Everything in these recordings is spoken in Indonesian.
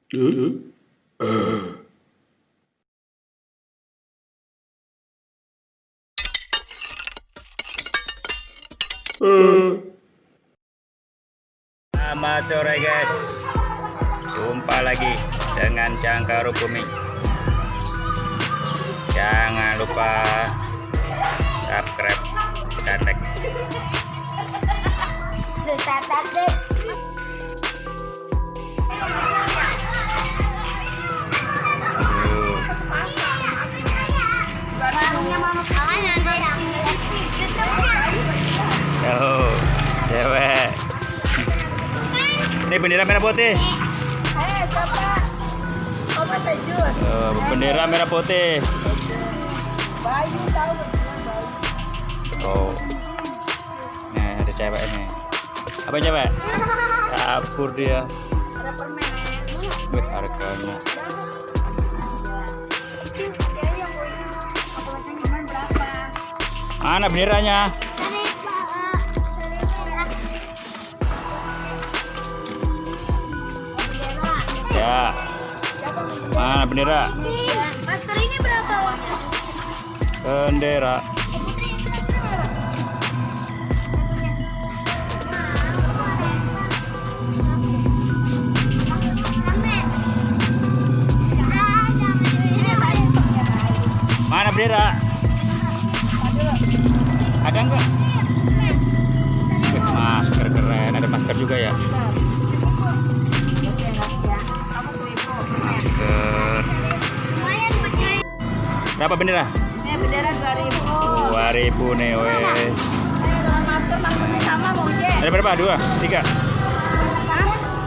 Selamat sore guys, jumpa lagi dengan Cangkaru Bumi. Jangan lupa subscribe dan like. Yo, cewek. Ini bendera merah putih. Oh, bendera merah putih. Oh, nah ada cewek ini. Apa cewek? Kabur dia. Wih, harganya. Mana benderanya? Ya. Mana bendera? Masker ini berapa uangnya? Bendera. Mana bendera? Ada enggak? Masker keren, ada masker juga ya. Masker. Berapa bendera? Ini bendera 2.000. 2.000 nih, weh. Maskernya sama mau je. Ada berapa? 2, 3?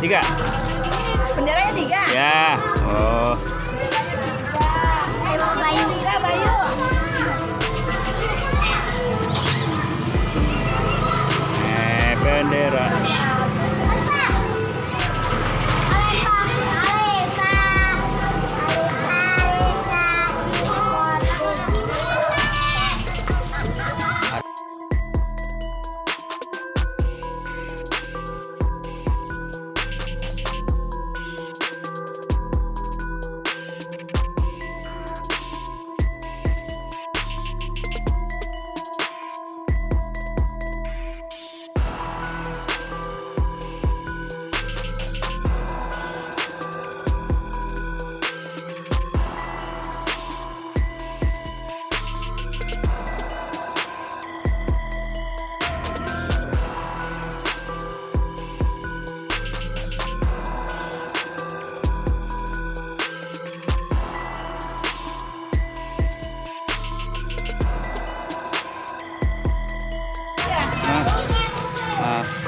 3? Benderanya 3. Ya. Oh. Ayo Bayu. Ya Bayu. Bendera.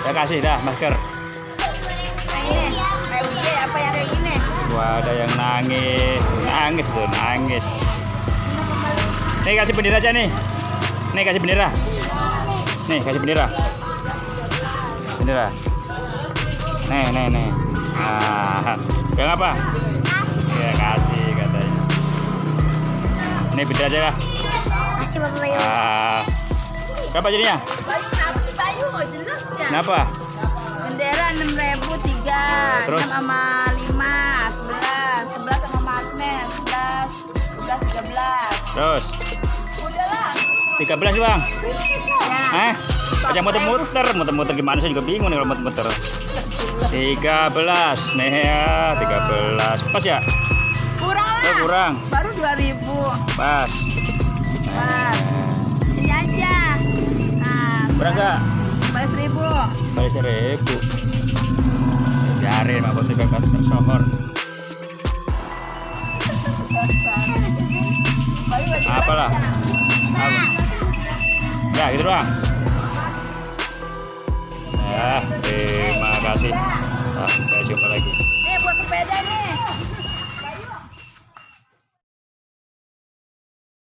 Ya kasih dah masker. Ini kayak uji apa yang kayak gini? Wah, ada yang nangis, nangis tuh, nangis. Nih kasih bendera aja nih. Nih kasih bendera. Nih kasih bendera. Bendera. Nih. Ah, yang apa? Ya kasih katanya. Nih bendera aja lah. Kasih Bapak Bayu. Berapa jadinya? Bayu kenapa sih Bayu? Nggak jelas ya. Kenapa? Bendera 6.000 3, Terus? 6 sama 5, 11 sama magnet, 11, 13. Terus Udahlah. 13 bang. Ya. Aja muter-muter gimana sih juga bingung nih kalau muter-muter. 13 nih ya, 13 pas ya? Kurang lah. Oh, kurang. Baru 2.000. Pas. Pas. Ini aja. Nah, Berapa? bayar 1.000. Balik 1.000. Biarin Mak Putih bakal tersohor. Apalah? Apa? Ya gitu doang. Ya, terima kasih. Sampai jumpa lagi. Nih buat sepeda nih.